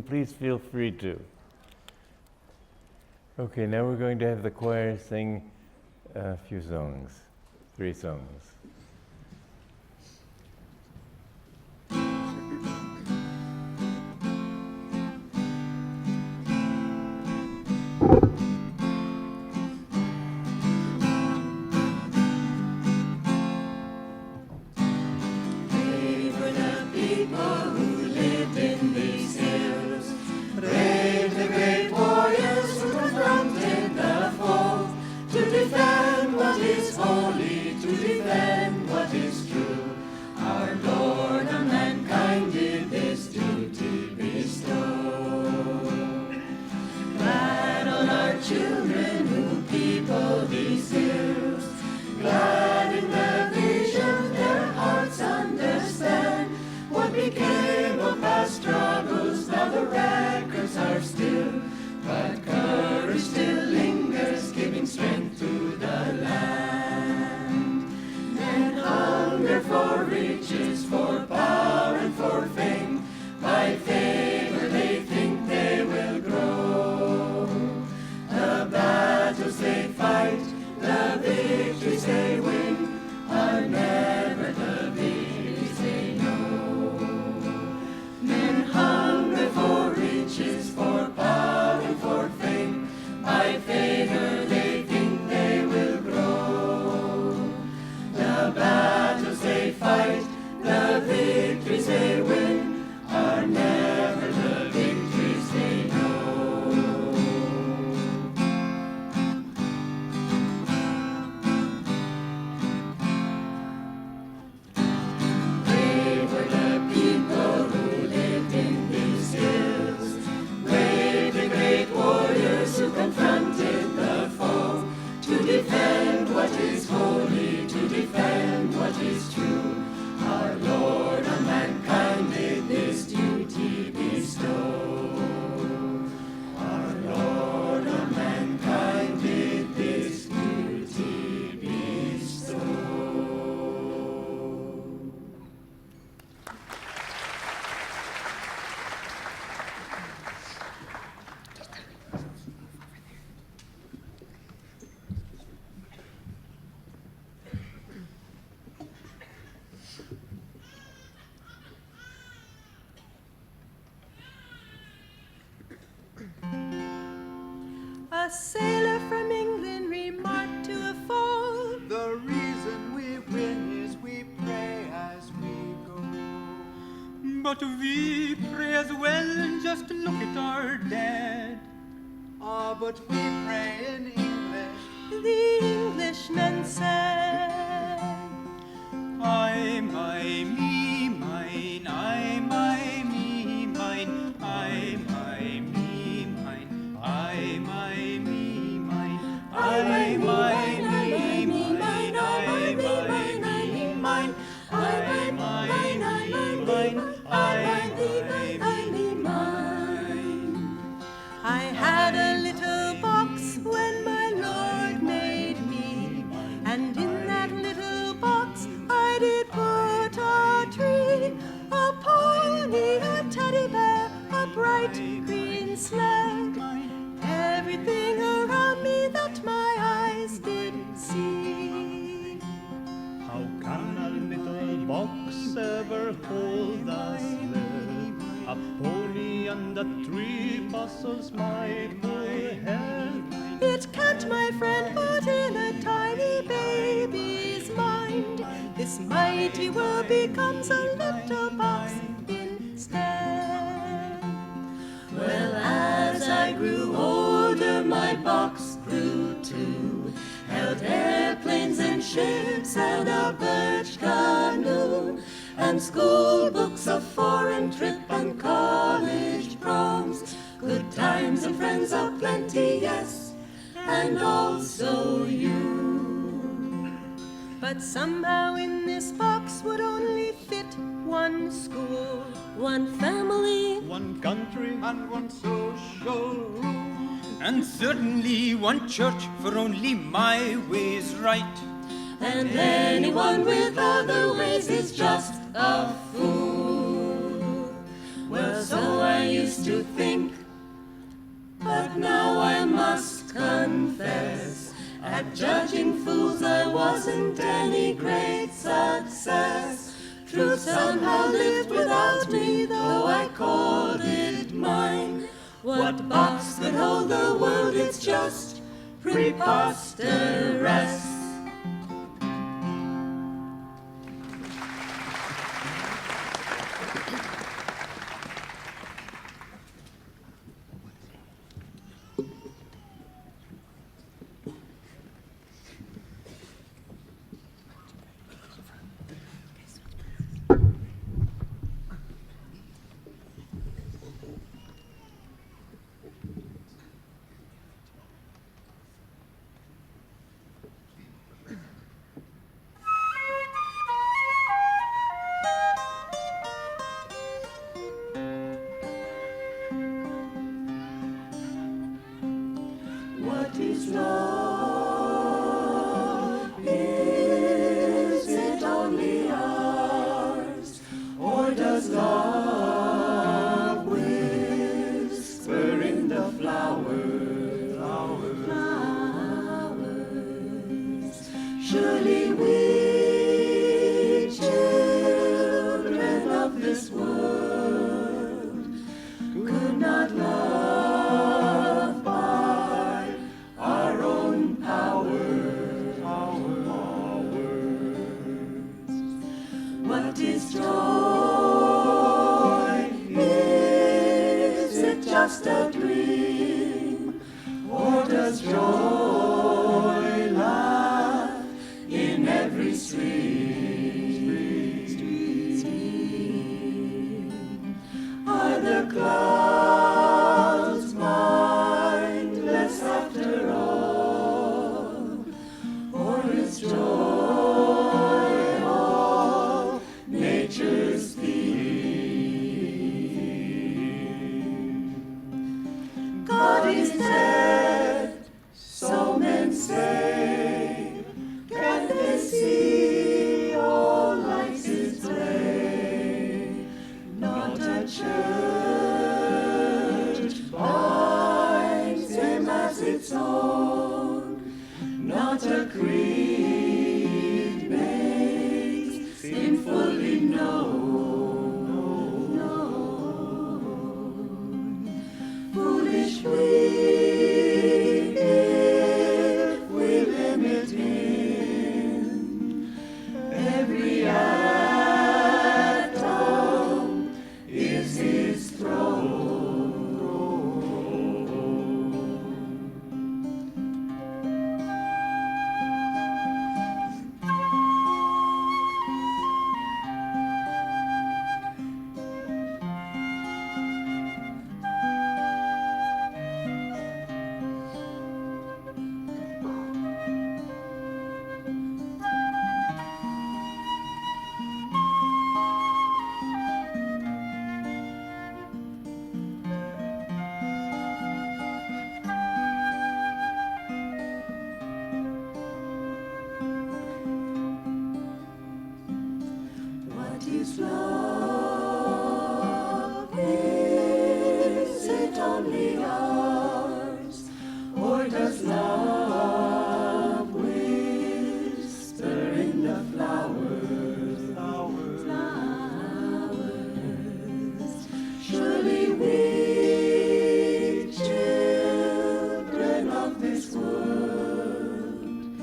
Please feel free to. Okay, now we're going to have the choir sing a few songs, 3 songs. A sailor from England remarked to a foe, "The reason we win is we pray as we go." But we pray as well, just look at our dead. Ah, but we pray in English. The Englishman said. I, my, me, mine, I, my, me, mine, I, my, me, mine, I, my, me, mine, I, my, me, mine, I, my, me, mine, I, my, me, mine, I, my, me, mine. I had a little box when my Lord made me, and in that little box I did put a tree, a pony, a teddy bear, a bright green sled, everything around me that my eyes did see. How can a little box ever hold a sled? A pony and a tree puzzles my poor head. It can't, my friend, but in a tiny baby's mind, this mighty world becomes a little box instead. Well, as I grew older, my box grew too, held airplanes and ships and a birch canoe, and school books, a foreign trip and college proms, good times and friends aplenty, yes, and also you. But somehow in this box would only fit one school, one family, One country, And one social rule. and certainly one church, for only my way's right. and anyone with other ways is just a fool. Well, Well, so I used to think, but now I must confess, at judging fools I wasn't any great success. Truth somehow lived without me, though I called it mine. What box could hold the world? It's just preposterous. What is love? Is it only ours? Or does love whisper in the flowers? Surely we, children of this world, could not love by our own powers. What is joy? Is it just a dream? Or does joy laugh in every stream? Are the clouds mindless after all? Or is joy all nature's theme? God is dead, so men say. Can they see all lights is gray? Not a church binds him as its own. Not a creed makes him fully known. Foolish we, if we limit him. Every atom is his throne. What is love? Is it only ours? Or does love whisper in the flowers? Surely we, children of this world,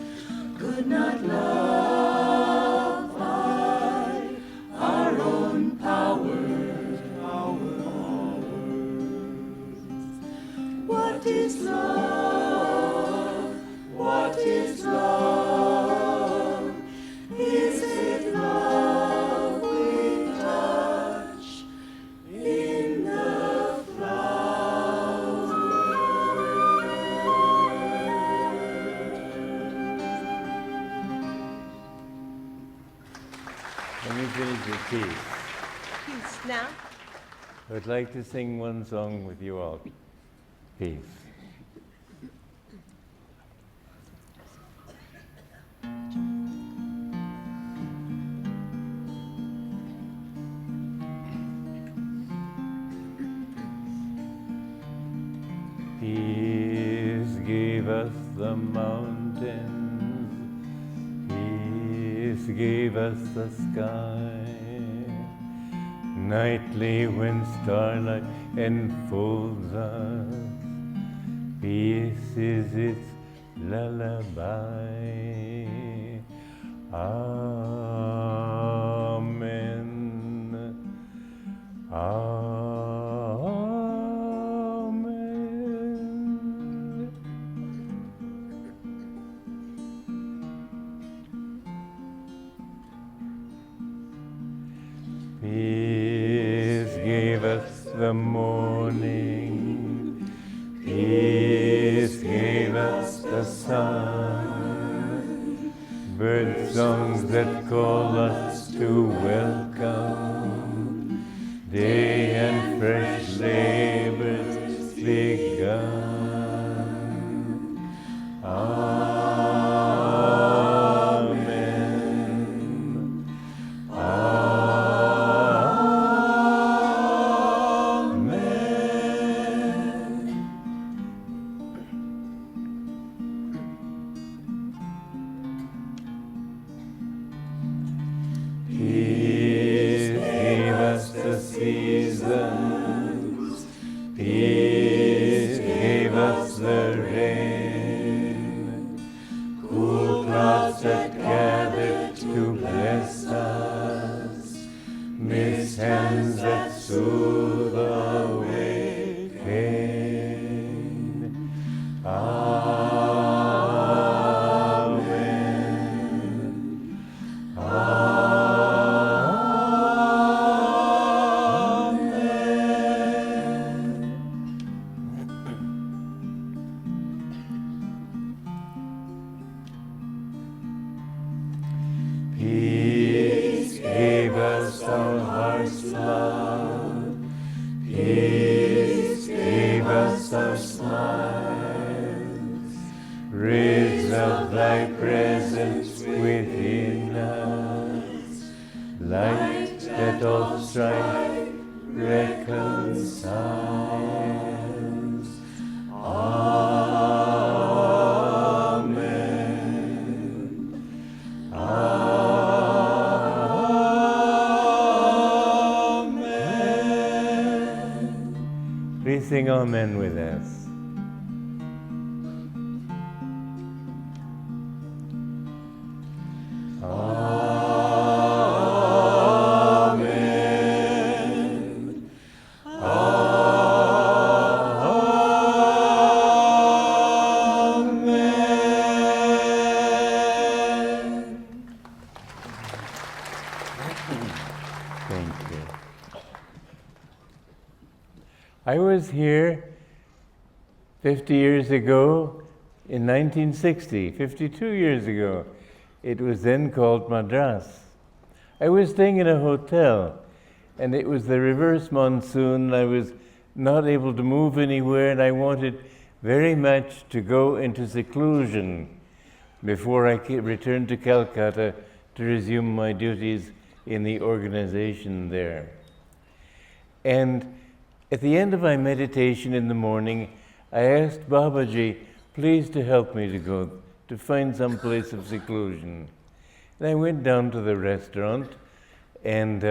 could not love by our own powers. What is love? What is love? Is it love we touch in the flowers? Let me finish with peace. Peace. Now, I would like to sing one song with you all. Peace. Peace gave us the mountains. Peace gave us the sky. Nightly when starlight enfolds us, peace is its lullaby. Amen. Amen. Peace gave us the morning. Peace gave us the sun. Bird songs that call us to welcome day and fresh labors begun. Amen. Peace gave us the seasons. Peace gave us the rain. Cool clouds that gathered to bless us. Mist hands that soothe away pain. Amen. Peace gave us our heart's love. Peace gave us our smiles. Rids of thy presence within us. Light that all strife reconciles. Amen. Amen. Please sing Amen with us. Amen. Amen. Thank you. I was here 50 years ago in 1960, 52 years ago. It was then called Madras. I was staying in a hotel, and it was the reverse monsoon. I was not able to move anywhere, and I wanted very much to go into seclusion before I returned to Calcutta to resume my duties in the organization there. And at the end of my meditation in the morning, I asked Babaji, please to help me to go to find some place of seclusion. And I went down to the restaurant and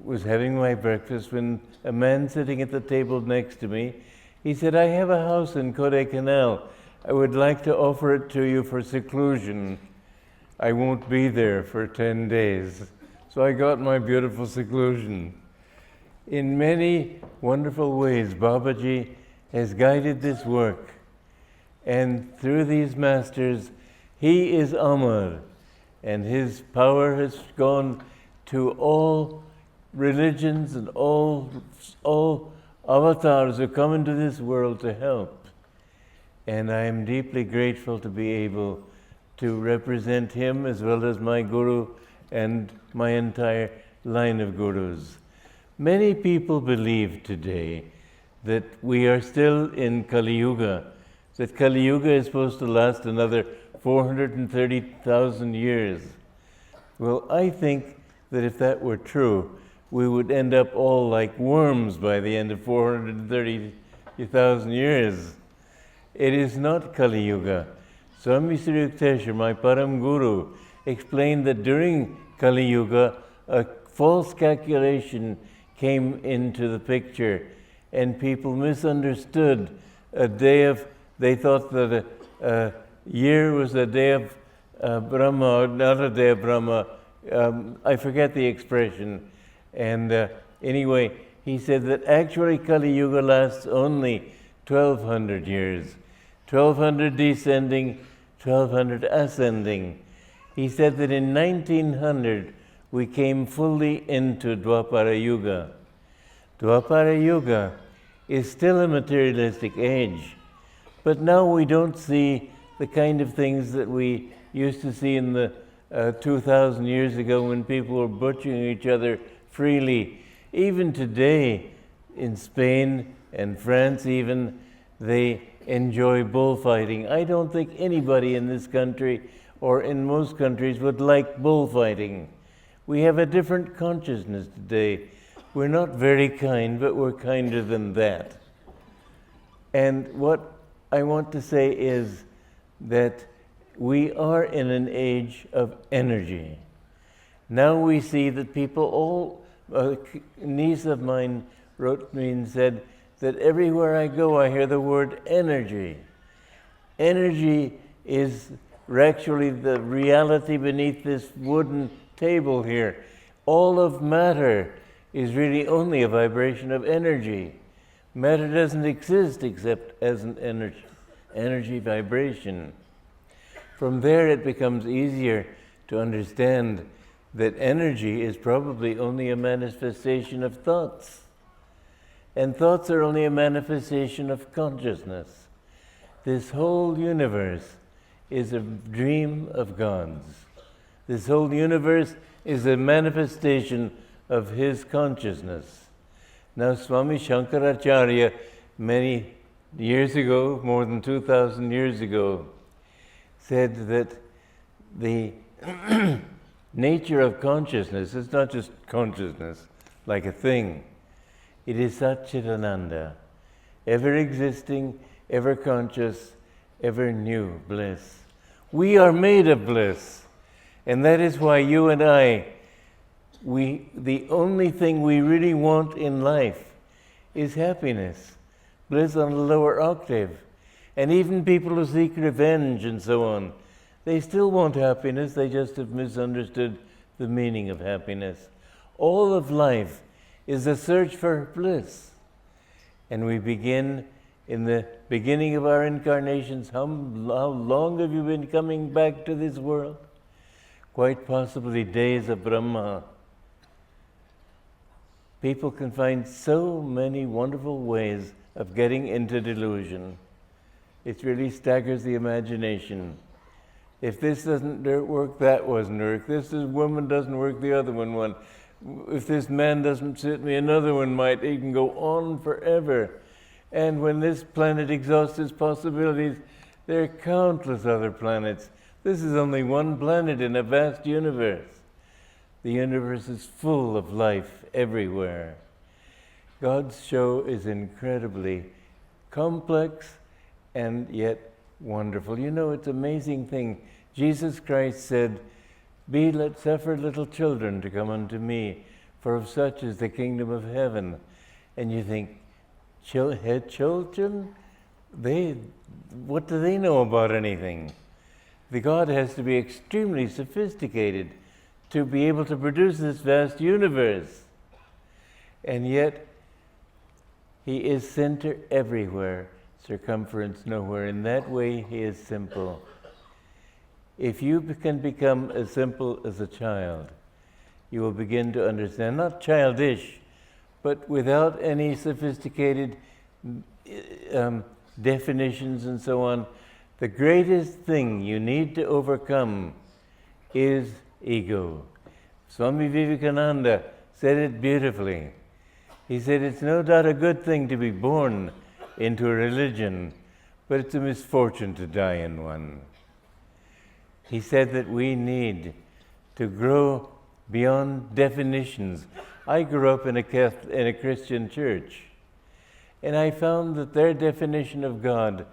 was having my breakfast when a man sitting at the table next to me, he said, I have a house in Kodaikanal. I would like to offer it to you for seclusion. I won't be there for 10 days. So I got my beautiful seclusion. In many wonderful ways, Babaji has guided this work. And through these masters, he is Amar, and his power has gone to all religions and all avatars who come into this world to help. And I am deeply grateful to be able to represent him as well as my guru and my entire line of gurus. Many people believe today that we are still in Kali Yuga, that Kali Yuga is supposed to last another 430,000 years. Well, I think that if that were true, we would end up all like worms by the end of 430 1,000 years. It is not Kali Yuga. Swami Kriyanandaji, my Param Guru, explained that during Kali Yuga, a false calculation came into the picture, and people misunderstood a day of, they thought that a year was a day of Brahma, not a day of Brahma. I forget the expression. And anyway, he said that actually Kali Yuga lasts only 1,200 years. 1,200 descending, 1,200 ascending. He said that in 1900, we came fully into Dwapara Yuga. Dwapara Yuga is still a materialistic age, but now we don't see the kind of things that we used to see in the 2,000 years ago when people were butchering each other freely. Even today, in Spain and France even, they enjoy bullfighting. I don't think anybody in this country or in most countries would like bullfighting. We have a different consciousness today. We're not very kind, but we're kinder than that. And what I want to say is that we are in an age of energy. Now we see that people a niece of mine wrote me and said that everywhere I go I hear the word energy. Energy is actually the reality beneath this wooden table here. All of matter is really only a vibration of energy. Matter doesn't exist except as an energy vibration. From there it becomes easier to understand that energy is probably only a manifestation of thoughts. And thoughts are only a manifestation of consciousness. This whole universe is a dream of God's. This whole universe is a manifestation of His consciousness. Now, Swami Shankaracharya, many years ago, more than 2,000 years ago, said that the nature of consciousness is not just consciousness, like a thing. It is Satchitananda, ever existing, ever conscious, ever new bliss. We are made of bliss, and that is why you and I, the only thing we really want in life is happiness, bliss on a lower octave. And even people who seek revenge and so on, they still want happiness, they just have misunderstood the meaning of happiness. All of life is a search for bliss. And we begin in the beginning of our incarnations. How long have you been coming back to this world? Quite possibly days of Brahma. People can find so many wonderful ways of getting into delusion. It really staggers the imagination. If this doesn't work, that doesn't work. This woman doesn't work, the other one won't. If this man doesn't suit me, another one might. It can go on forever. And when this planet exhausts its possibilities, there are countless other planets. This is only one planet in a vast universe. The universe is full of life everywhere. God's show is incredibly complex and yet wonderful. You know, it's an amazing thing. Jesus Christ said, suffer little children to come unto me, for of such is the kingdom of heaven. And you think, children? What do they know about anything? The God has to be extremely sophisticated to be able to produce this vast universe. And yet, He is center everywhere, circumference nowhere. In that way, He is simple. If you can become as simple as a child, you will begin to understand, not childish, but without any sophisticated definitions and so on. The greatest thing you need to overcome is ego. Swami Vivekananda said it beautifully. He said, it's no doubt a good thing to be born into a religion, but it's a misfortune to die in one. He said that we need to grow beyond definitions. I grew up in a Christian church, And I found that their definition of God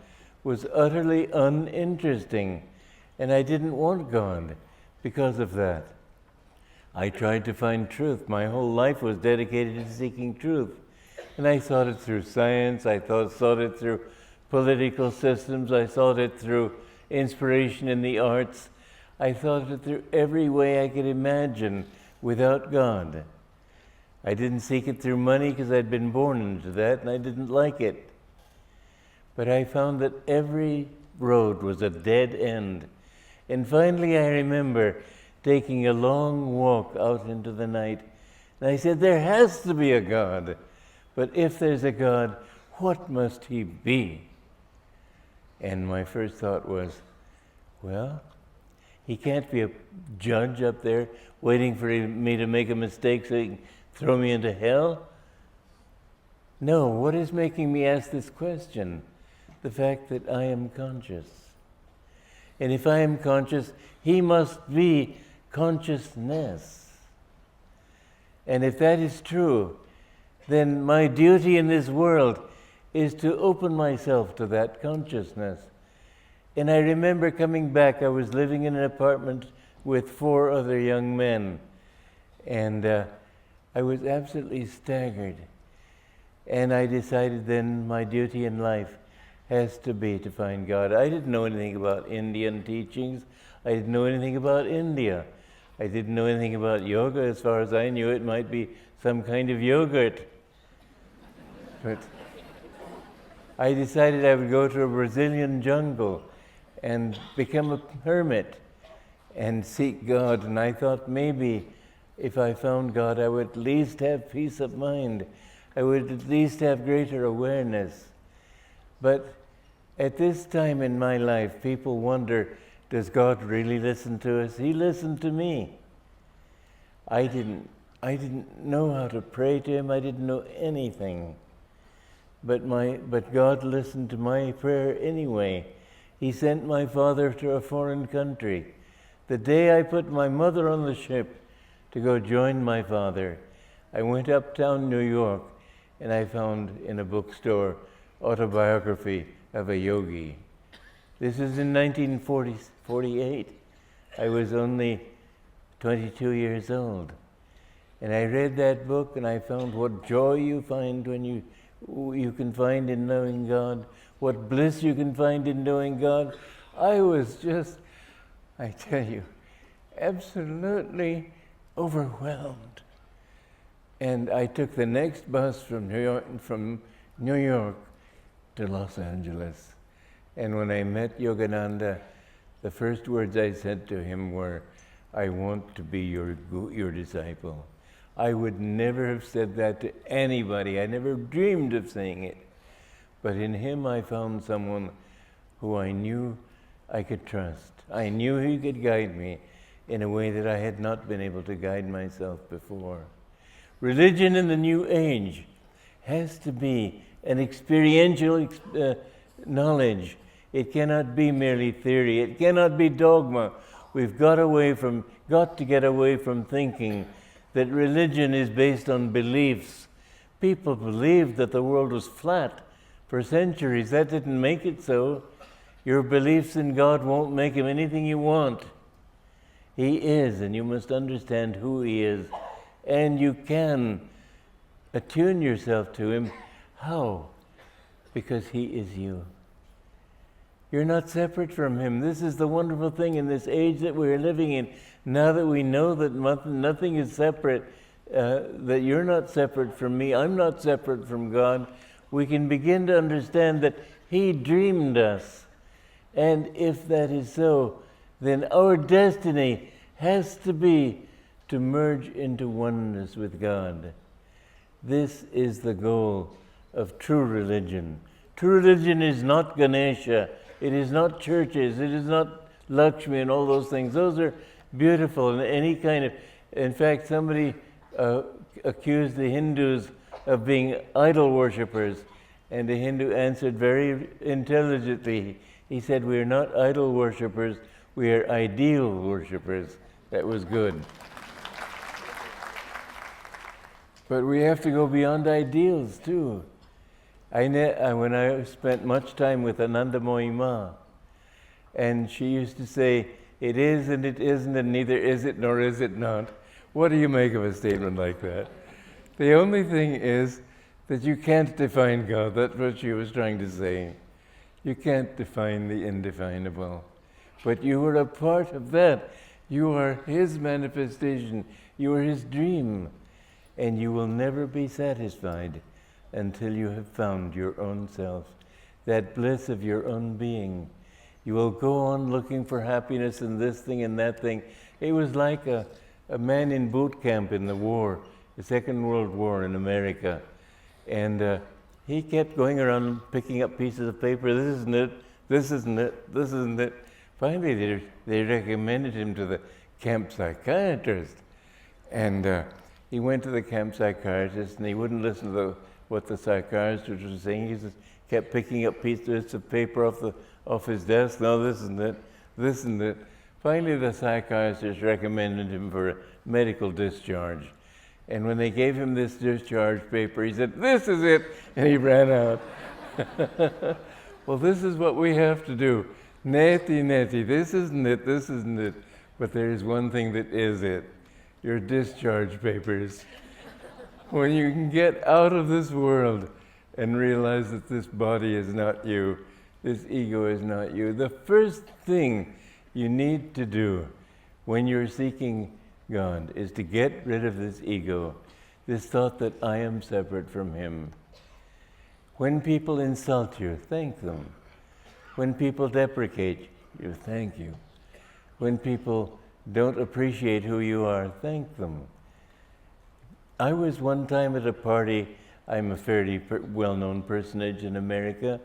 was utterly uninteresting, and I didn't want God because of that. I tried to find truth. My whole life was dedicated to seeking truth. And I sought it through science, I sought it through political systems, I sought it through inspiration in the arts. I sought it through every way I could imagine without God. I didn't seek it through money because I'd been born into that and I didn't like it. But I found that every road was a dead end. And finally I remember taking a long walk out into the night. And I said, there has to be a God. But if there's a God, what must he be? And my first thought was, well, he can't be a judge up there waiting for me to make a mistake so he can throw me into hell? No, what is making me ask this question? The fact that I am conscious. And if I am conscious, he must be consciousness. And if that is true, then my duty in this world is to open myself to that consciousness. And I remember coming back, I was living in an apartment with 4 other young men, and I was absolutely staggered. And I decided then my duty in life has to be to find God. I didn't know anything about Indian teachings. I didn't know anything about India. I didn't know anything about yoga. As far as I knew, it might be some kind of yogurt. But I decided I would go to a Brazilian jungle and become a hermit and seek God. And I thought maybe if I found God, I would at least have peace of mind. I would at least have greater awareness. But at this time in my life, people wonder, does God really listen to us? He listened to me. I didn't know how to pray to him. I didn't know anything. But God listened to my prayer anyway. He sent my father to a foreign country. The day I put my mother on the ship to go join my father, I went uptown New York and I found in a bookstore autobiography of a yogi. This is in 1948. I was only 22 years old. And I read that book and I found what joy you find when you can find in knowing God, what bliss you can find in knowing God. I was just, I tell you, absolutely overwhelmed. And I took the next bus from New York to Los Angeles. And when I met Yogananda, the first words I said to him were, I want to be your disciple. I would never have said that to anybody. I never dreamed of saying it. But in him I found someone who I knew I could trust. I knew he could guide me in a way that I had not been able to guide myself before. Religion in the New Age has to be an experiential knowledge. It cannot be merely theory. It cannot be dogma. We've got to get away from thinking that religion is based on beliefs. People believed that the world was flat for centuries. That didn't make it so. Your beliefs in God won't make him anything you want. He is, and you must understand who he is. And you can attune yourself to him. How? Because he is you. You're not separate from him. This is the wonderful thing in this age that we're living in. Now that we know that nothing is separate, that you're not separate from me, I'm not separate from God, we can begin to understand that he dreamed us. And if that is so, then our destiny has to be to merge into oneness with God. This is the goal of true religion. True religion is not Ganesha. It is not churches. It is not Lakshmi and all those things. Those are beautiful and any kind of... In fact, somebody accused the Hindus of being idol worshippers, and the Hindu answered very intelligently. He said, we are not idol worshippers, we are ideal worshippers. That was good. But we have to go beyond ideals too. When I spent much time with Anandamoyi Ma, and she used to say, it is and it isn't, and neither is it nor is it not. What do you make of a statement like that? The only thing is that you can't define God. That's what she was trying to say. You can't define the indefinable. But you are a part of that. You are His manifestation. You are His dream. And you will never be satisfied until you have found your own self, that bliss of your own being. You will go on looking for happiness in this thing and that thing. It was like a man in boot camp in the war, the Second World War in America. And he kept going around picking up pieces of paper. This isn't it, this isn't it, this isn't it. Finally, they recommended him to the camp psychiatrist. And he went to the camp psychiatrist, and he wouldn't listen to what the psychiatrist was saying. He just kept picking up pieces of paper off his desk. No, this isn't it, this isn't it. Finally, the psychiatrist recommended him for a medical discharge. And when they gave him this discharge paper, he said, this is it, and he ran out. Well, this is what we have to do. Neti, neti, this isn't it, this isn't it. But there is one thing that is it, your discharge papers. When you can get out of this world and realize that this body is not you, this ego is not you, the first thing you need to do when you're seeking God is to get rid of this ego, this thought that I am separate from Him. When people insult you, thank them. When people deprecate you, thank you. When people don't appreciate who you are, thank them. I was one time at a party. I'm a fairly well-known personage in America,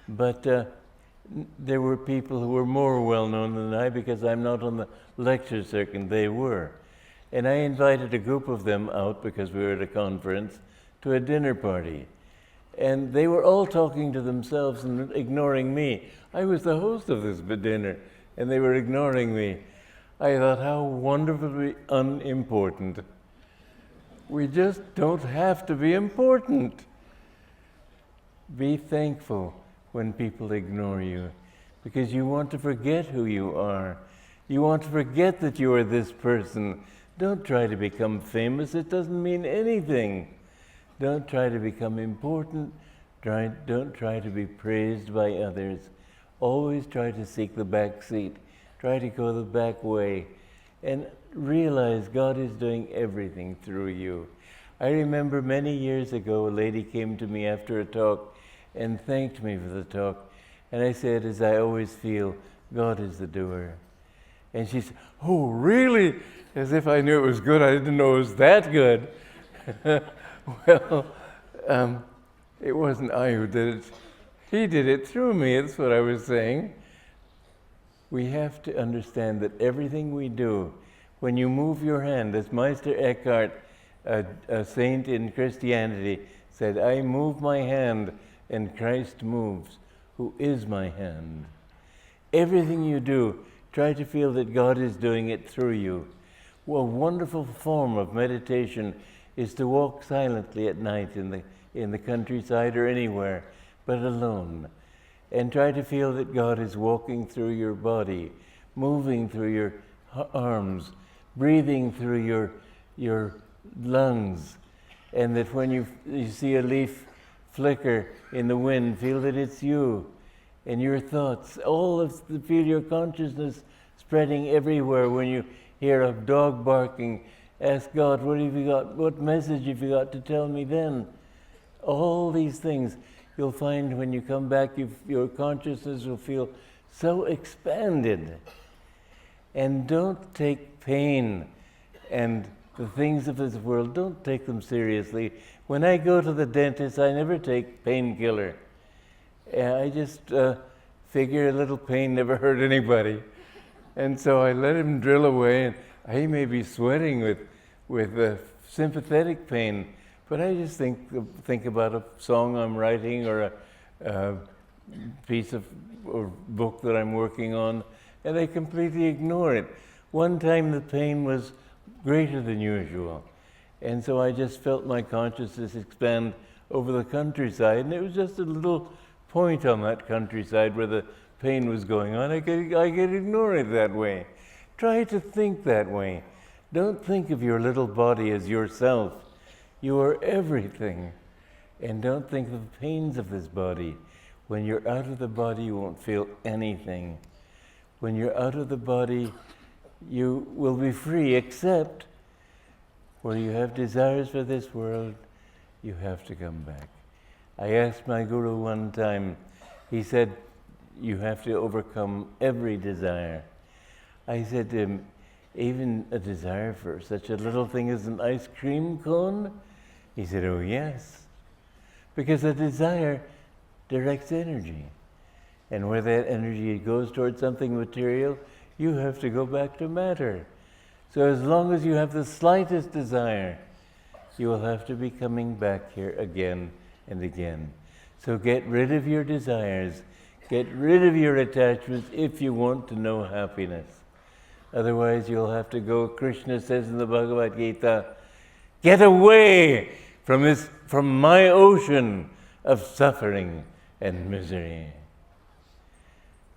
but there were people who were more well-known than I because I'm not on the lecture circuit. They were. And I invited a group of them out because we were at a conference to a dinner party. And they were all talking to themselves and ignoring me. I was the host of this dinner, and they were ignoring me. I thought, how wonderfully unimportant. We just don't have to be important. Be thankful when people ignore you, because you want to forget who you are. You want to forget that you are this person. Don't try to become famous. It doesn't mean anything. Don't try to become important. Don't try to be praised by others. Always try to seek the back seat. Try to go the back way. And realize God is doing everything through you. I remember many years ago, a lady came to me after a talk and thanked me for the talk. And I said, as I always feel, God is the doer. And she said, oh, really? As if I knew it was good. I didn't know it was that good. Well, it wasn't I who did it. He did it through me. That's what I was saying. We have to understand that everything we do, when you move your hand, as Meister Eckhart, a saint in Christianity, said, I move my hand and Christ moves, who is my hand. Everything you do, try to feel that God is doing it through you. Well, a wonderful form of meditation is to walk silently at night in the countryside or anywhere, but alone. And try to feel that God is walking through your body, moving through your arms, breathing through your lungs. And that when you see a leaf flicker in the wind, feel that it's you and your thoughts. Feel your consciousness spreading everywhere. When you hear a dog barking, ask God, what message have you got to tell me then? All these things. You'll find when you come back, your consciousness will feel so expanded. And don't take pain and the things of this world, don't take them seriously. When I go to the dentist, I never take painkiller. I just figure a little pain never hurt anybody. And so I let him drill away, and he may be sweating with sympathetic pain. But I just think about a song I'm writing or a piece of or book that I'm working on, and I completely ignore it. One time the pain was greater than usual, and so I just felt my consciousness expand over the countryside, and it was just a little point on that countryside where the pain was going on. I could ignore it that way. Try to think that way. Don't think of your little body as yourself. You are everything. And don't think of the pains of this body. When you're out of the body, you won't feel anything. When you're out of the body, you will be free, except where you have desires for this world, you have to come back. I asked my guru one time, he said, you have to overcome every desire. I said to him, even a desire for such a little thing as an ice cream cone? He said, oh yes, because a desire directs energy. And where that energy goes towards something material, you have to go back to matter. So as long as you have the slightest desire, you will have to be coming back here again and again. So get rid of your desires, get rid of your attachments if you want to know happiness. Otherwise you'll have to go, Krishna says in the Bhagavad Gita, get away from my ocean of suffering and misery.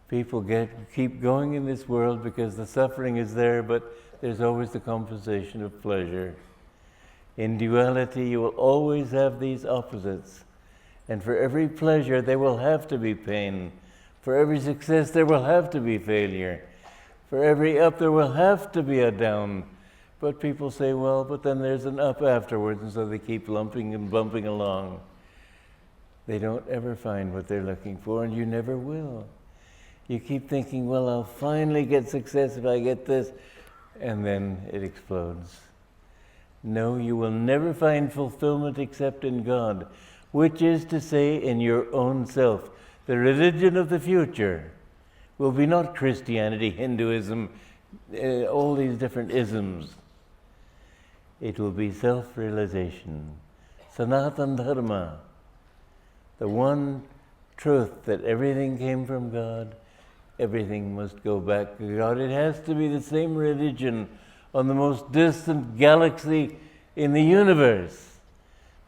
People keep going in this world because the suffering is there, but there's always the compensation of pleasure. In duality, you will always have these opposites. And for every pleasure, there will have to be pain. For every success, there will have to be failure. For every up, there will have to be a down. But people say, well, but then there's an up afterwards, and so they keep lumping and bumping along. They don't ever find what they're looking for, and you never will. You keep thinking, well, I'll finally get success if I get this, and then it explodes. No, you will never find fulfillment except in God, which is to say in your own self. The religion of the future will be not Christianity, Hinduism, all these different isms. It will be self-realization, Sanatana Dharma, the one truth that everything came from God, everything must go back to God. It has to be the same religion on the most distant galaxy in the universe,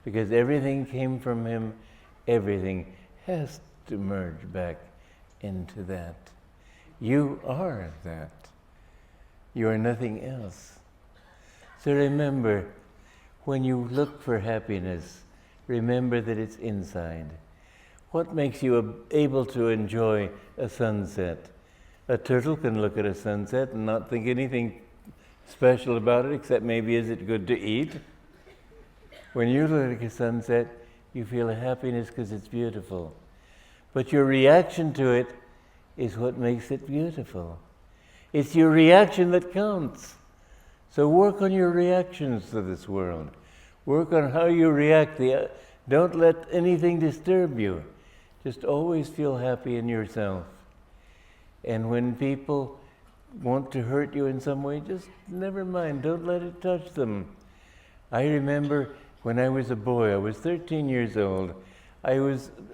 because everything came from Him. Everything has to merge back into that. You are that. You are nothing else. So remember, when you look for happiness, remember that it's inside. What makes you able to enjoy a sunset? A turtle can look at a sunset and not think anything special about it, except maybe is it good to eat? When you look at a sunset, you feel a happiness because it's beautiful. But your reaction to it is what makes it beautiful. It's your reaction that counts. So work on your reactions to this world. Work on how you react. Don't let anything disturb you. Just always feel happy in yourself. And when people want to hurt you in some way, just never mind. Don't let it touch them. I remember when I was a boy, I was 13 years old. I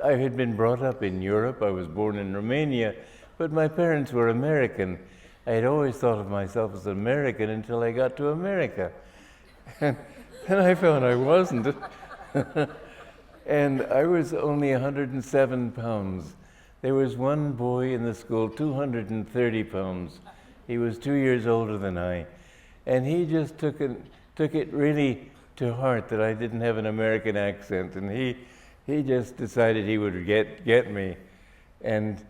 had been brought up in Europe. I was born in Romania, but my parents were American. I had always thought of myself as American until I got to America. And I found I wasn't. And I was only 107 pounds. There was one boy in the school, 230 pounds. He was 2 years older than I. And he just took it really to heart that I didn't have an American accent. And he just decided he would get me. And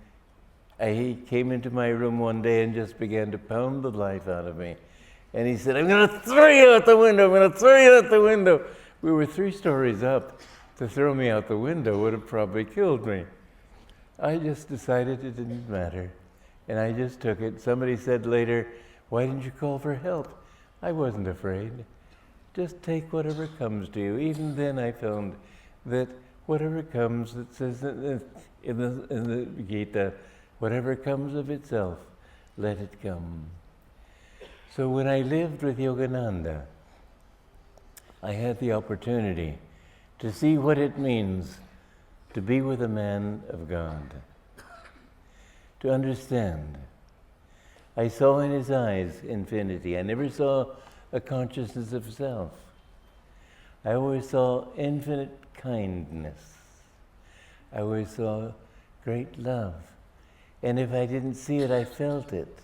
he came into my room one day and just began to pound the life out of me. And he said, I'm going to throw you out the window. I'm going to throw you out the window. We were 3 stories up. To throw me out the window would have probably killed me. I just decided it didn't matter. And I just took it. Somebody said later, why didn't you call for help? I wasn't afraid. Just take whatever comes to you. Even then I found that whatever comes, it says in the Gita, whatever comes of itself, let it come. So when I lived with Yogananda, I had the opportunity to see what it means to be with a man of God, to understand. I saw in his eyes infinity. I never saw a consciousness of self. I always saw infinite kindness. I always saw great love. And if I didn't see it, I felt it.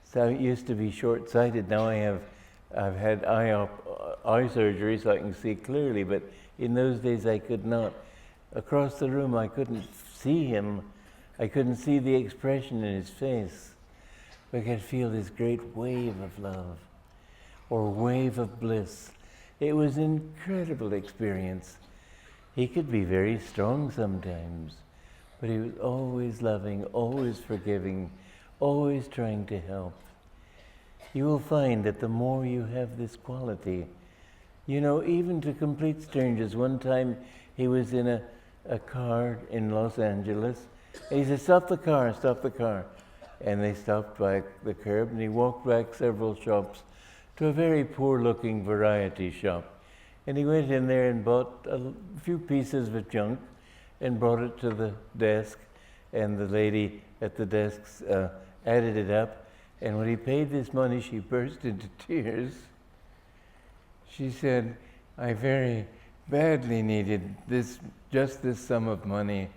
So I used to be short-sighted. Now I've had eye surgery so I can see clearly, but in those days I could not. Across the room I couldn't see him. I couldn't see the expression in his face. But I could feel this great wave of love or wave of bliss. It was an incredible experience. He could be very strong sometimes, but he was always loving, always forgiving, always trying to help. You will find that the more you have this quality, you know, even to complete strangers. One time he was in a car in Los Angeles, and he said, "Stop the car, stop the car." And they stopped by the curb, and he walked back several shops to a very poor-looking variety shop. And he went in there and bought a few pieces of junk and brought it to the desk, and the lady at the desk added it up. And when he paid this money, she burst into tears. She said, "I very badly needed just this sum of money,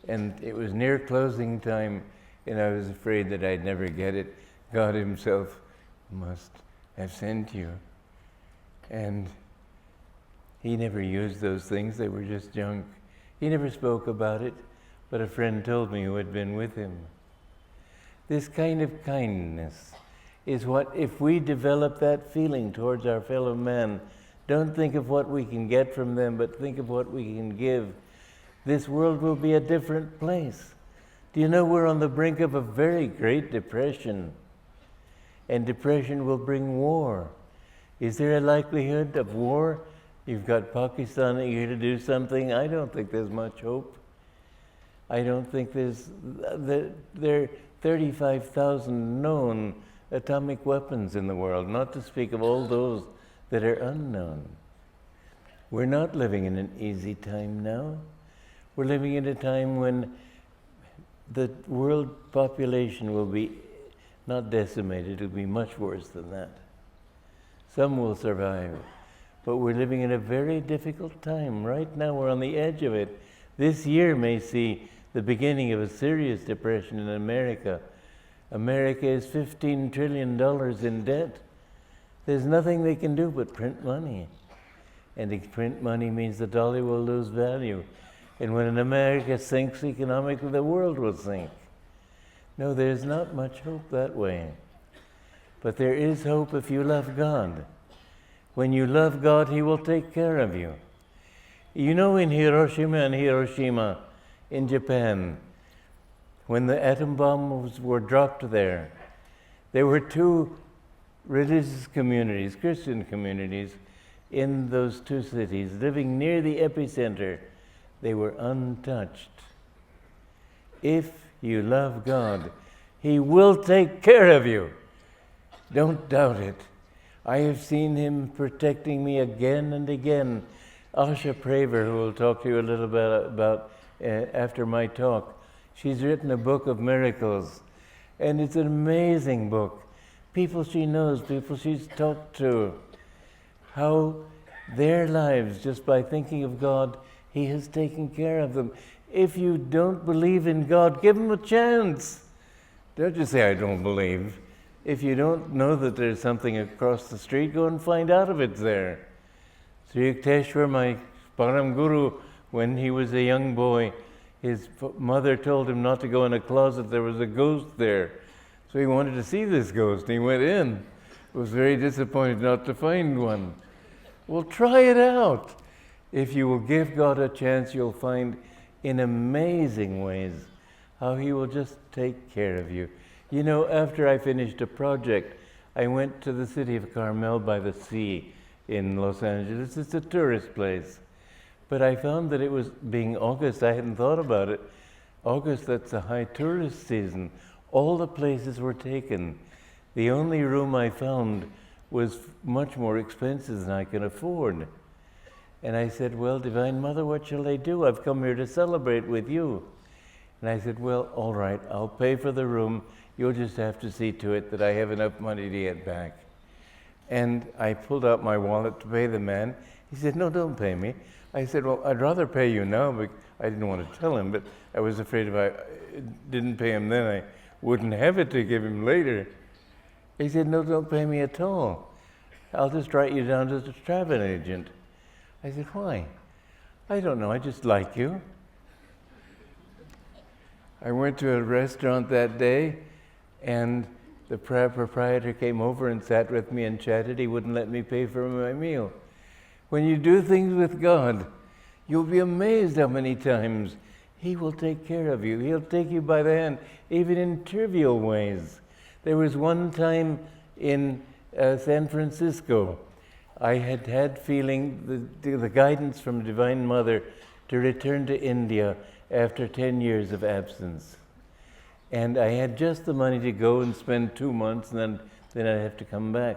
and it was near closing time, and I was afraid that I'd never get it. God himself must have sent you." And he never used those things. They were just junk. He never spoke about it, but a friend told me who had been with him. This kind of kindness is what, if we develop that feeling towards our fellow man, don't think of what we can get from them, but think of what we can give, this world will be a different place. Do you know we're on the brink of a very great depression? And depression will bring war. Is there a likelihood of war? You've got Pakistan here to do something. I don't think there's much hope. I don't think there are 35,000 known atomic weapons in the world, not to speak of all those that are unknown. We're not living in an easy time now. We're living in a time when the world population will be not decimated, it'll be much worse than that. Some will survive, but we're living in a very difficult time. Right now we're on the edge of it. This year may see the beginning of a serious depression in America. America is $15 trillion in debt. There's nothing they can do but print money. And to print money means the dollar will lose value. And when America sinks economically, the world will sink. No, there's not much hope that way. But there is hope if you love God. When you love God, he will take care of you. You know, in Hiroshima, in Japan, when the atom bombs were dropped there were two religious communities, Christian communities, in those two cities, living near the epicenter. They were untouched. If you love God, he will take care of you. Don't doubt it. I have seen him protecting me again and again. Asha Praver, who will talk to you a little bit about after my talk, she's written a book of miracles, and it's an amazing book. People she knows, people she's talked to, how their lives, just by thinking of God, he has taken care of them. If you don't believe in God, give him a chance. Don't just say, "I don't believe." If you don't know that there's something across the street, go and find out if it's there. Sri Yukteswar, my Param Guru, when he was a young boy, his mother told him not to go in a closet. There was a ghost there. So he wanted to see this ghost. He went in. Was very disappointed not to find one. Well, try it out. If you will give God a chance, you'll find in amazing ways how he will just take care of you. You know, after I finished a project, I went to the city of Carmel by the sea in Los Angeles. It's a tourist place. But I found that it was, being August, I hadn't thought about it. August, that's a high tourist season. All the places were taken. The only room I found was much more expensive than I could afford. And I said, "Well, Divine Mother, what shall I do? I've come here to celebrate with you." And I said, "Well, all right, I'll pay for the room. You'll just have to see to it that I have enough money to get back." And I pulled out my wallet to pay the man. He said, no, don't pay me. I said, well, I'd rather pay you now, but I didn't want to tell him, but I was afraid if I didn't pay him then, I wouldn't have it to give him later. He said, no, don't pay me at all. I'll just write you down as a travel agent. I said, why? I don't know, I just like you. I went to a restaurant that day, and the proprietor came over and sat with me and chatted. He wouldn't let me pay for my meal. When you do things with God, you'll be amazed how many times He will take care of you. He'll take you by the hand, even in trivial ways. There was one time in San Francisco, I had feeling the guidance from Divine Mother to return to India after 10 years of absence. And I had just the money to go and spend 2 months, and then I'd have to come back.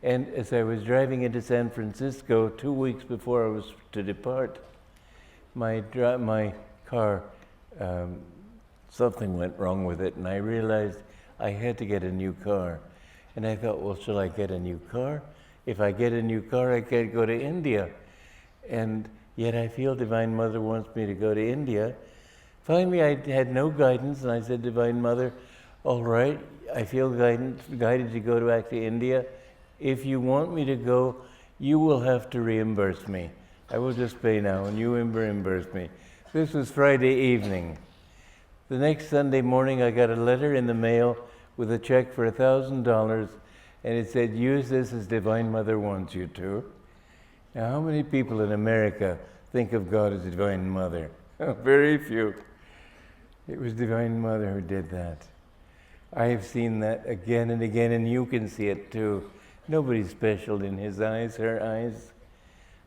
And as I was driving into San Francisco 2 weeks before I was to depart, my car, something went wrong with it, and I realized I had to get a new car. And I thought, well, shall I get a new car? If I get a new car, I can't go to India. And yet I feel Divine Mother wants me to go to India. Finally, I had no guidance, and I said, Divine Mother, all right, I feel guided to go back to India. If you want me to go, you will have to reimburse me. I will just pay now, and you reimburse me. This was Friday evening. The next Sunday morning, I got a letter in the mail with a check for $1,000, and it said, use this as Divine Mother wants you to. Now, how many people in America think of God as Divine Mother? Very few. It was Divine Mother who did that. I have seen that again and again, and you can see it too. Nobody's special in His eyes, her eyes.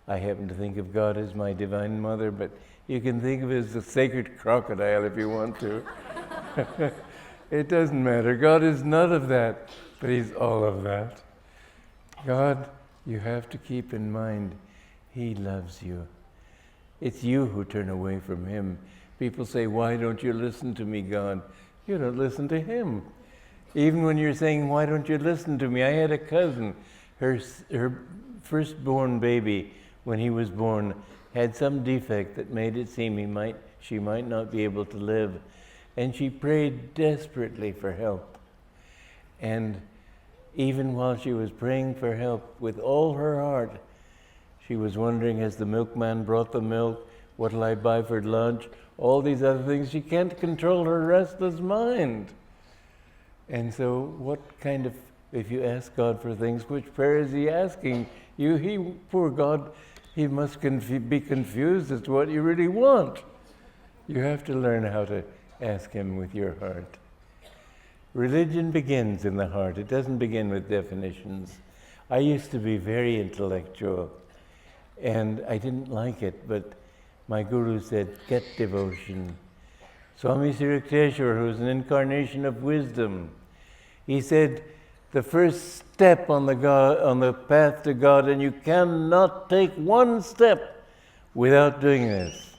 I happen to think of God as my Divine Mother, but you can think of it as a sacred crocodile if you want to. It doesn't matter. God is none of that, but He's all of that. God, you have to keep in mind, He loves you. It's you who turn away from Him. People say, why don't you listen to me, God? You don't listen to Him. Even when you're saying, why don't you listen to me? I had a cousin, her firstborn baby, when he was born, had some defect that made it seem she might not be able to live. And she prayed desperately for help. And even while she was praying for help with all her heart, she was wondering, as the milkman brought the milk, what'll I buy for lunch? All these other things. She can't control her restless mind. And so if you ask God for things, which prayer is He asking you? Poor God, He must be confused as to what you really want. You have to learn how to ask Him with your heart. Religion begins in the heart. It doesn't begin with definitions. I used to be very intellectual, and I didn't like it, but my guru said, get devotion. Swami Kriyanandaji, who was an incarnation of wisdom, he said, the first step on the path to God, and you cannot take one step without doing this.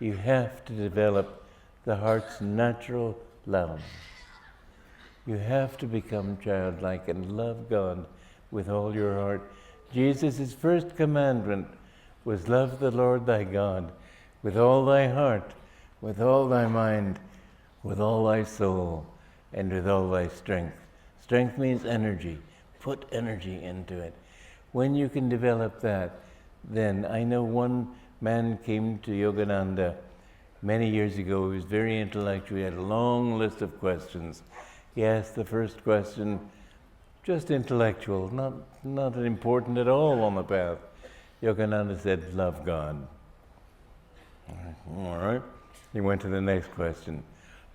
You have to develop the heart's natural love. You have to become childlike and love God with all your heart. Jesus' first commandment was love the Lord thy God with all thy heart, with all thy mind, with all thy soul, and with all thy strength. Strength means energy. Put energy into it. When you can develop that, then I know one man came to Yogananda many years ago. He was very intellectual. He had a long list of questions. He asked the first question, just intellectual, not important at all on the path. Yogananda said, love God. All right. He went to the next question.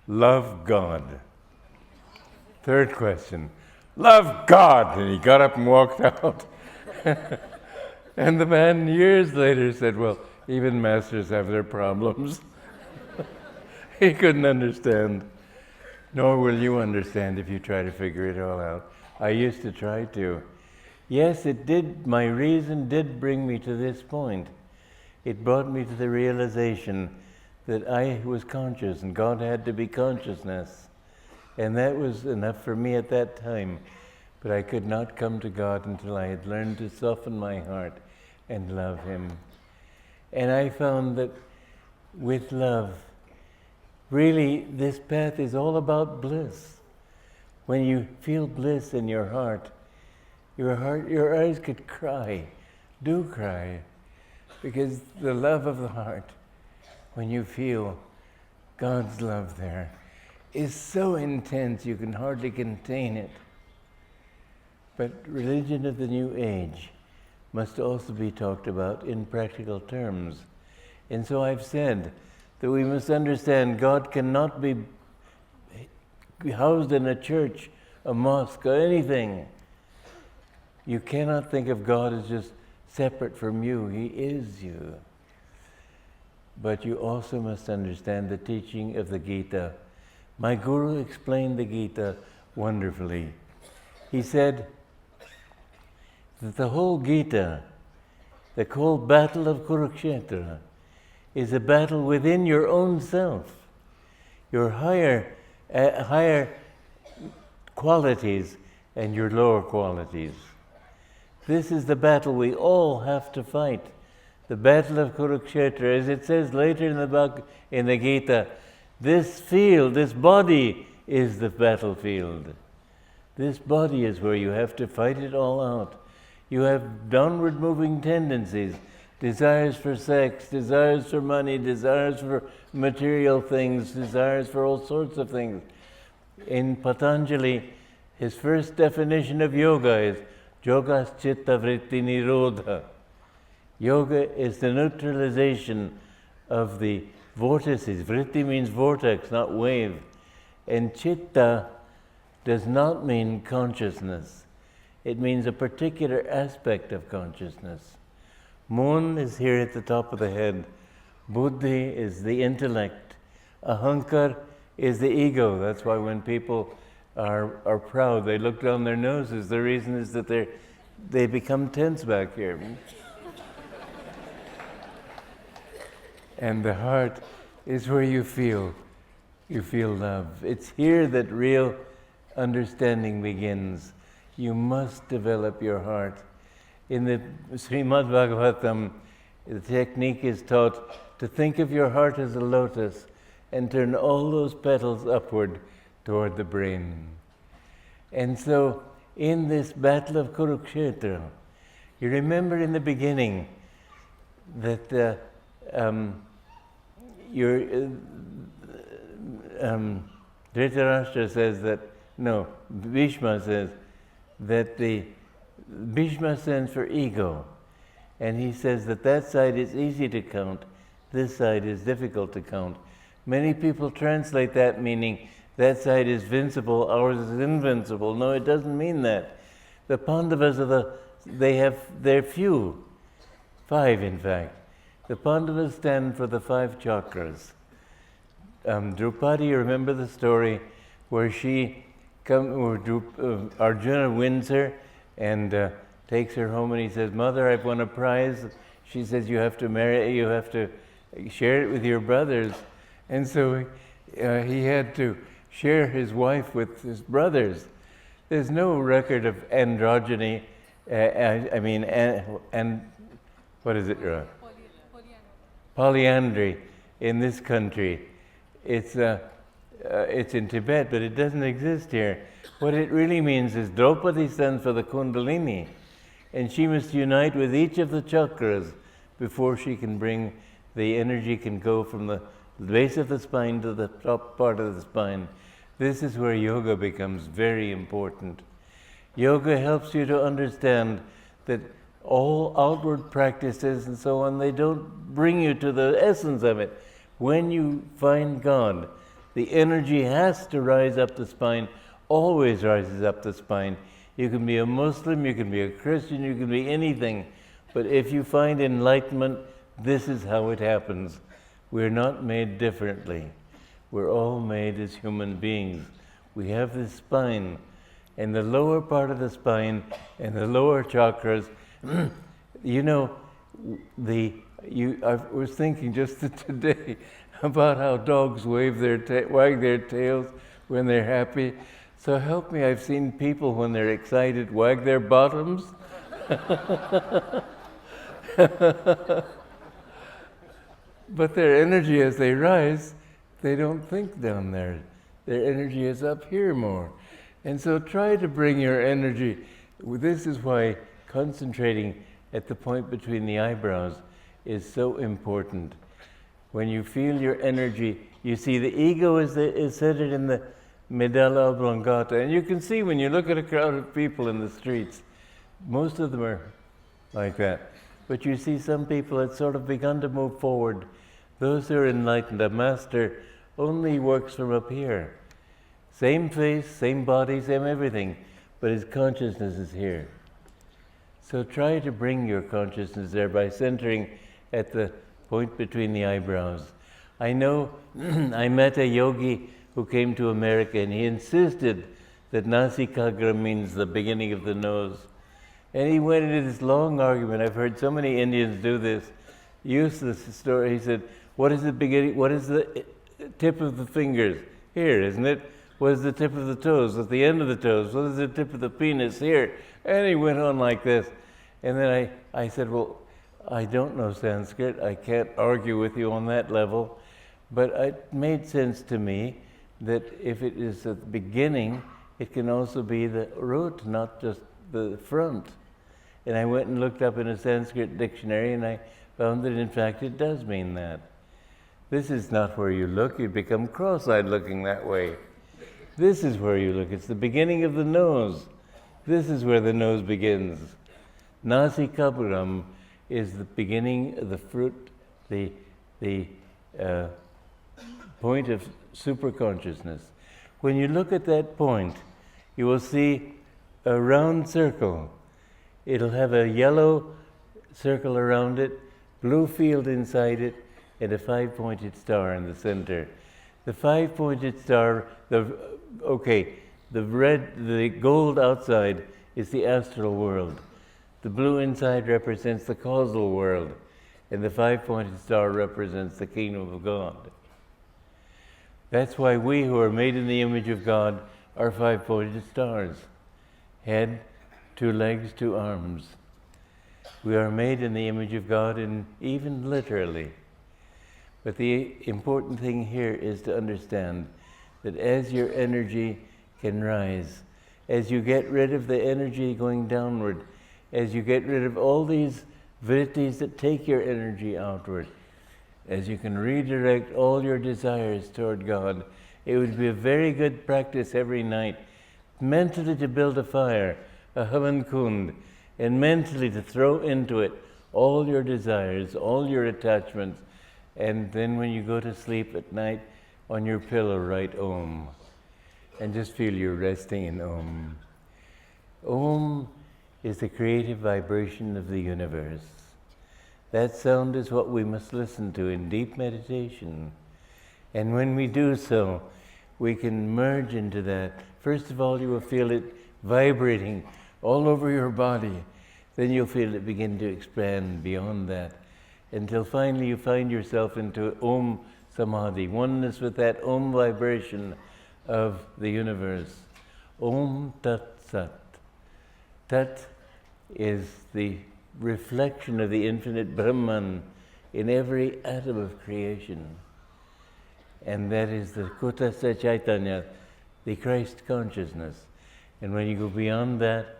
Love God. Third question. Love God. And he got up and walked out. And the man years later said, well, even masters have their problems. He couldn't understand. Nor will you understand if you try to figure it all out. I used to try to. Yes, it did. My reason did bring me to this point. It brought me to the realization that I was conscious and God had to be consciousness. And that was enough for me at that time. But I could not come to God until I had learned to soften my heart and love Him. And I found that with love, really this path is all about bliss. When you feel bliss in your heart, your eyes could cry, do cry, because the love of the heart, when you feel God's love there, is so intense you can hardly contain it. But religion of the New Age must also be talked about in practical terms. And so I've said that we must understand God cannot be housed in a church, a mosque, or anything. You cannot think of God as just separate from you. He is you. But you also must understand the teaching of the Gita. My Guru explained the Gita wonderfully. He said that the whole Gita, the whole battle of Kurukshetra, is a battle within your own self, your higher qualities and your lower qualities. This is the battle we all have to fight. The battle of Kurukshetra, as it says later in the Gita, this field, this body is the battlefield. This body is where you have to fight it all out. You have downward moving tendencies, desires for sex, desires for money, desires for material things, desires for all sorts of things. In Patanjali, his first definition of yoga is Yogas Chitta Vritti Nirodha. Yoga is the neutralization of the vortices. Vritti means vortex, not wave. And Chitta does not mean consciousness. It means a particular aspect of consciousness. Mon is here at the top of the head. Buddhi is the intellect. Ahankar is the ego. That's why when people are proud, they look down their noses. The reason is that they become tense back here. And the heart is where you feel love. It's here that real understanding begins. You must develop your heart. In the Srimad Bhagavatam, the technique is taught to think of your heart as a lotus and turn all those petals upward toward the brain. And so, in this battle of Kurukshetra, you remember in the beginning that Dhritarashtra says that, Bhishma says that Bhishma stands for ego. And he says that side is easy to count, this side is difficult to count. Many people translate that meaning that side is vincible, ours is invincible. No, it doesn't mean that. The Pandavas they're few, 5 in fact. The Pandavas stand for the 5 chakras. Draupadi, you remember the story where Arjuna wins her and takes her home, and he says, "Mother, I've won a prize." She says, you have to share it with your brothers. And so he had to share his wife with his brothers. There's no record of androgyny, what is it? Polyandry in this country. It's in Tibet, but it doesn't exist here. What it really means is Draupadi stands for the Kundalini, and she must unite with each of the chakras before she can the energy can go from the base of the spine to the top part of the spine. This is where yoga becomes very important. Yoga helps you to understand that all outward practices and so on, they don't bring you to the essence of it. When you find God, the energy has to rise up the spine, always rises up the spine. You can be a Muslim, you can be a Christian, you can be anything. But if you find enlightenment, this is how it happens. We're not made differently. We're all made as human beings. We have this spine, and the lower part of the spine and the lower chakras. I was thinking just today about how dogs wag their tails when they're happy. So help me, I've seen people when they're excited wag their bottoms. But their energy as they rise, they don't think down there. Their energy is up here more. And so try to bring your energy. This is why concentrating at the point between the eyebrows is so important. When you feel your energy, you see the ego is centered in the medulla oblongata. And you can see when you look at a crowd of people in the streets, most of them are like that. But you see some people that sort of begun to move forward. Those who are enlightened, a master only works from up here. Same face, same body, same everything, but his consciousness is here. So try to bring your consciousness there by centering at the point between the eyebrows. I know I met a yogi who came to America, and he insisted that Nasikagra means the beginning of the nose. And he went into this long argument. I've heard so many Indians do this, use this story. He said, what is the beginning? What is the tip of the fingers? Here, isn't it? What is the tip of the toes? At the end of the toes. What is the tip of the penis? Here. And he went on like this. And then I said, well, I don't know Sanskrit. I can't argue with you on that level. But it made sense to me that if it is at the beginning, it can also be the root, not just the front. And I went and looked up in a Sanskrit dictionary, and I found that in fact it does mean that. This is not where you look. You become cross-eyed looking that way. This is where you look. It's the beginning of the nose. This is where the nose begins. Nasikabram is the beginning of the fruit, the point of superconsciousness. When you look at that point, you will see a round circle. It'll have a yellow circle around it, blue field inside it, and a 5-pointed star in the center. The 5-pointed star, the gold outside is the astral world. The blue inside represents the causal world, and the 5-pointed star represents the kingdom of God. That's why we who are made in the image of God are 5-pointed stars. Head, 2 legs, 2 arms. We are made in the image of God, and even literally. But the important thing here is to understand that as your energy can rise, as you get rid of the energy going downward, as you get rid of all these vrittis that take your energy outward, as you can redirect all your desires toward God, it would be a very good practice every night, mentally to build a fire, a havan kund, and mentally to throw into it all your desires, all your attachments, and then when you go to sleep at night, on your pillow write Om, and just feel you're resting in Om. Om is the creative vibration of the universe. That sound is what we must listen to in deep meditation. And when we do so, we can merge into that. First of all, you will feel it vibrating all over your body. Then you'll feel it begin to expand beyond that, until finally you find yourself into Om Samadhi, oneness with that Om vibration of the universe. Om Tat Sat. Tat is the reflection of the infinite Brahman in every atom of creation. And that is the Kutasa Chaitanya, the Christ consciousness. And when you go beyond that,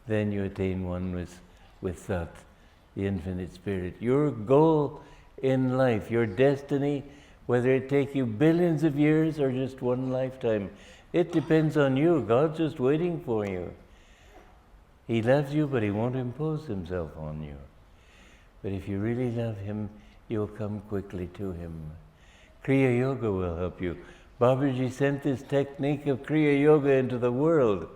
then you attain one with Sat, the infinite spirit. Your goal in life, your destiny, whether it take you billions of years or just one lifetime, it depends on you. God's just waiting for you. He loves you, but he won't impose himself on you. But if you really love him, you'll come quickly to him. Kriya Yoga will help you. Babaji sent this technique of Kriya Yoga into the world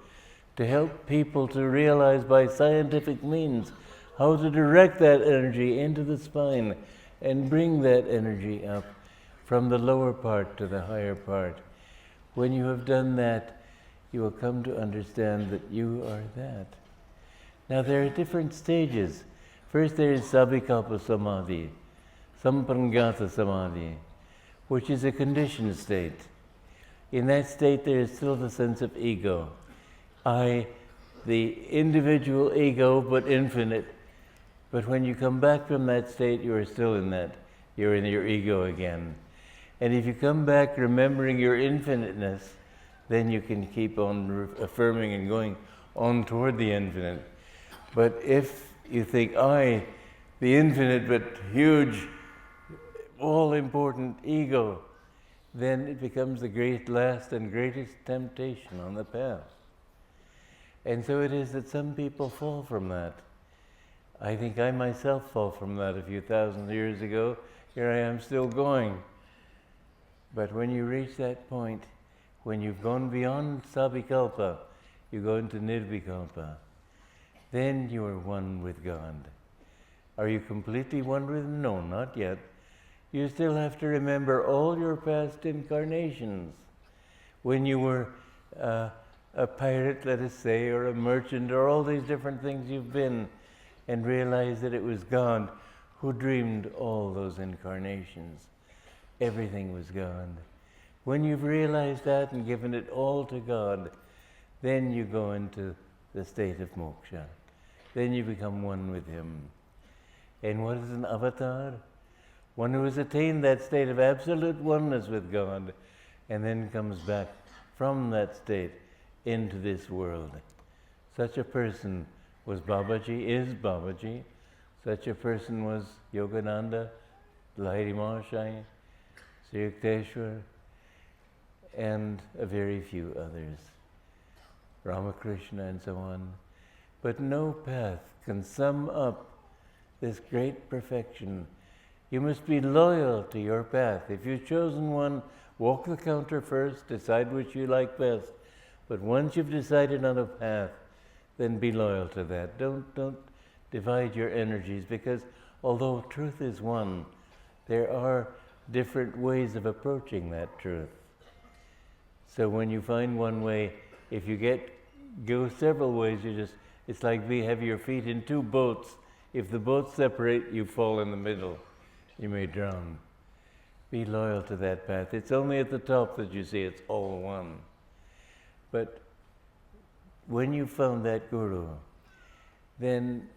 to help people to realize by scientific means how to direct that energy into the spine and bring that energy up from the lower part to the higher part. When you have done that, you will come to understand that you are that. Now there are different stages. First there is Sabikalpa Samadhi, Samprangata Samadhi, which is a conditioned state. In that state there is still the sense of ego. I, the individual ego, but infinite, But when you come back from that state, you are still in that. You're in your ego again. And if you come back remembering your infiniteness, then you can keep on affirming and going on toward the infinite. But if you think, I, the infinite but huge, all-important ego, then it becomes the last and greatest temptation on the path. And so it is that some people fall from that. I think I myself fall from that a few thousand years ago. Here I am still going. But when you reach that point, when you've gone beyond Sabikalpa, you go into Nirvikalpa, then you are one with God. Are you completely one with Him? No, not yet. You still have to remember all your past incarnations. When you were a pirate, let us say, or a merchant, or all these different things you've been, and realize that it was God who dreamed all those incarnations. Everything was God. When you've realized that and given it all to God, then you go into the state of moksha. Then you become one with Him. And what is an avatar? One who has attained that state of absolute oneness with God and then comes back from that state into this world. Such a person was Babaji, is Babaji. Such a person was Yogananda, Lahiri Mahashaya, Sri Yukteswar, and a very few others, Ramakrishna and so on. But no path can sum up this great perfection. You must be loyal to your path. If you've chosen one, walk the counter first, decide which you like best. But once you've decided on a path, then be loyal to that. Don't divide your energies, because although truth is one, there are different ways of approaching that truth. So when you find one way, if you go several ways, it's like we have your feet in two boats. If the boats separate, you fall in the middle. You may drown. Be loyal to that path. It's only at the top that you see it's all one. But when you found that Guru, then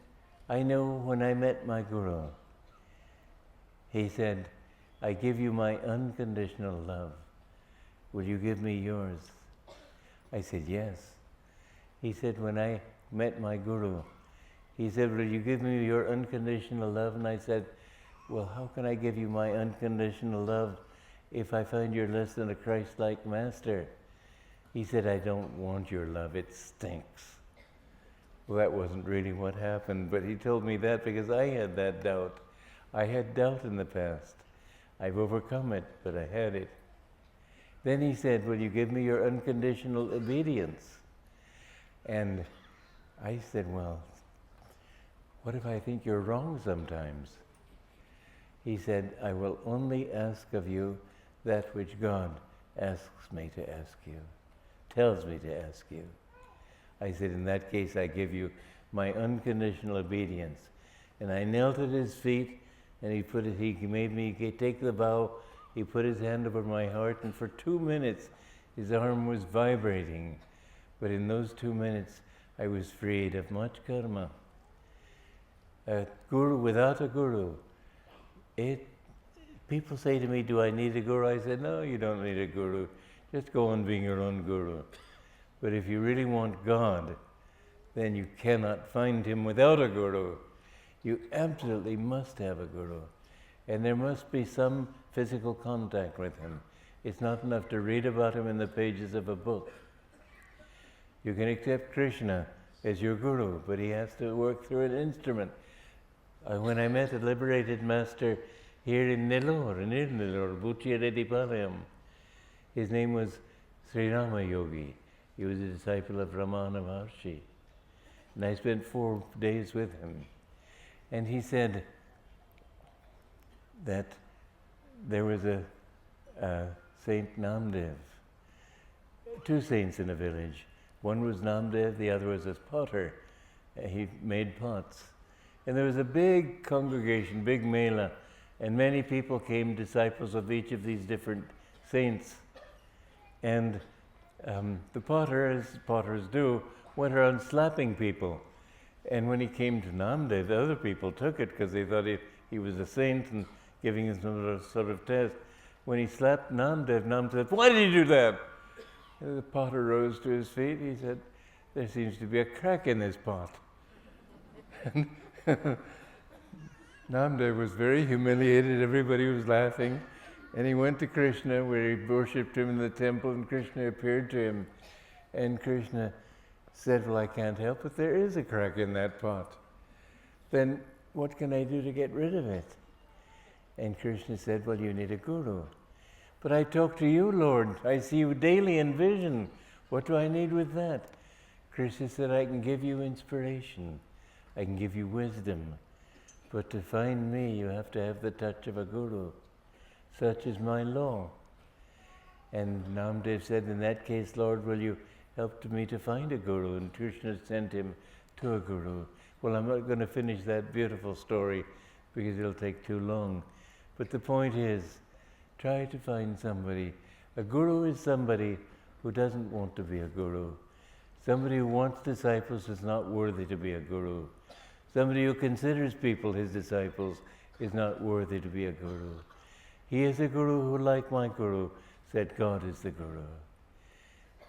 I know when I met my Guru, he said, I give you my unconditional love. Will you give me yours? I said, yes. He said, when I met my Guru, he said, will you give me your unconditional love? And I said, well, how can I give you my unconditional love if I find you're less than a Christ-like master? He said, I don't want your love, it stinks. Well, that wasn't really what happened, but he told me that because I had that doubt. I had doubt in the past. I've overcome it, but I had it. Then he said, will you give me your unconditional obedience? And I said, well, what if I think you're wrong sometimes? He said, I will only ask of you that which God asks me to ask you, tells me to ask you. I said, in that case, I give you my unconditional obedience. And I knelt at his feet, and he made me take the vow. He put his hand over my heart, and for 2 minutes, his arm was vibrating. But in those 2 minutes, I was freed of much karma. A guru without a guru, people say to me, do I need a guru? I said, no, you don't need a guru. Just go on being your own guru. But if you really want God, then you cannot find Him without a guru. You absolutely must have a guru. And there must be some physical contact with Him. It's not enough to read about Him in the pages of a book. You can accept Krishna as your guru, but he has to work through an instrument. When I met a liberated master here in Nellore, near Nellore, Bucciaredipalayam, his name was Sri Rama Yogi. He was a disciple of Ramana Maharshi. And I spent 4 days with him. And he said that there was a Saint Namdev, 2 saints in a village. One was Namdev, the other was a potter. He made pots. And there was a big congregation, big mela, and many people came, disciples of each of these different saints. And the potter, as potters do, went around slapping people. And when he came to Namdev, the other people took it because they thought he was a saint and giving him some sort of test. When he slapped Namdev, Namdev said, "Why did you do that?" And the potter rose to his feet. He said, "There seems to be a crack in this pot." And Namdev was very humiliated. Everybody was laughing. And he went to Krishna, where he worshipped him in the temple, and Krishna appeared to him. And Krishna said, "Well, I can't help it. There is a crack in that pot. Then what can I do to get rid of it?" And Krishna said, "Well, you need a guru." "But I talk to you, Lord. I see you daily in vision. What do I need with that?" Krishna said, "I can give you inspiration. I can give you wisdom. But to find me, you have to have the touch of a guru. Such is my law." And Namdev said, "In that case, Lord, will you help me to find a guru?" And Krishna sent him to a guru. Well, I'm not going to finish that beautiful story because it'll take too long. But the point is, try to find somebody. A guru is somebody who doesn't want to be a guru. Somebody who wants disciples is not worthy to be a guru. Somebody who considers people his disciples is not worthy to be a guru. He is a guru who, like my guru, said God is the guru.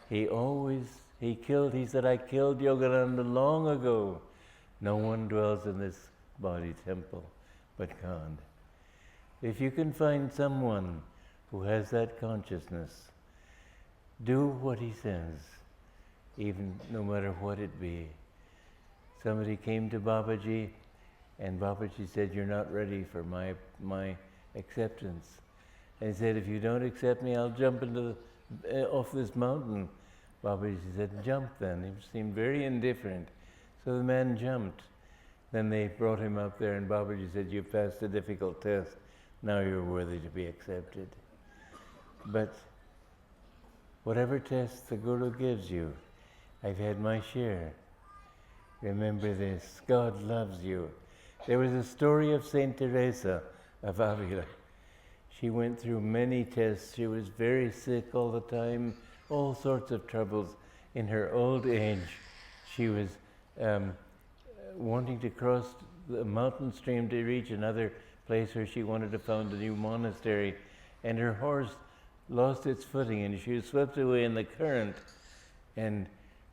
He said, "I killed Yogananda long ago. No one dwells in this body temple but God." If you can find someone who has that consciousness, do what he says, even no matter what it be. Somebody came to Babaji, and Babaji said, "You're not ready for my acceptance." And he said, "If you don't accept me, I'll jump off this mountain." Babaji said, "Jump then." He seemed very indifferent. So the man jumped. Then they brought him up there, and Babaji said, "You passed a difficult test. Now you're worthy to be accepted." But whatever test the Guru gives you, I've had my share. Remember this, God loves you. There was a story of Saint Teresa of Avila. She went through many tests. She was very sick all the time, all sorts of troubles. In her old age, she was wanting to cross the mountain stream to reach another place where she wanted to found a new monastery, and her horse lost its footing and she was swept away in the current, and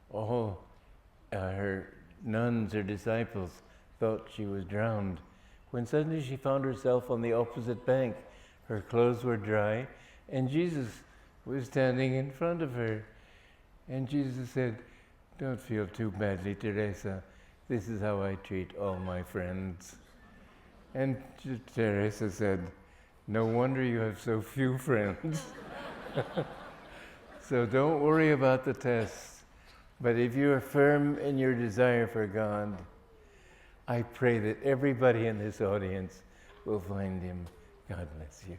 all her nuns or disciples thought she was drowned, when suddenly she found herself on the opposite bank. Her clothes were dry, and Jesus was standing in front of her. And Jesus said, "Don't feel too badly, Teresa. This is how I treat all my friends." And Teresa said, "No wonder you have so few friends." So don't worry about the tests. But if you are firm in your desire for God, I pray that everybody in this audience will find Him. God bless you.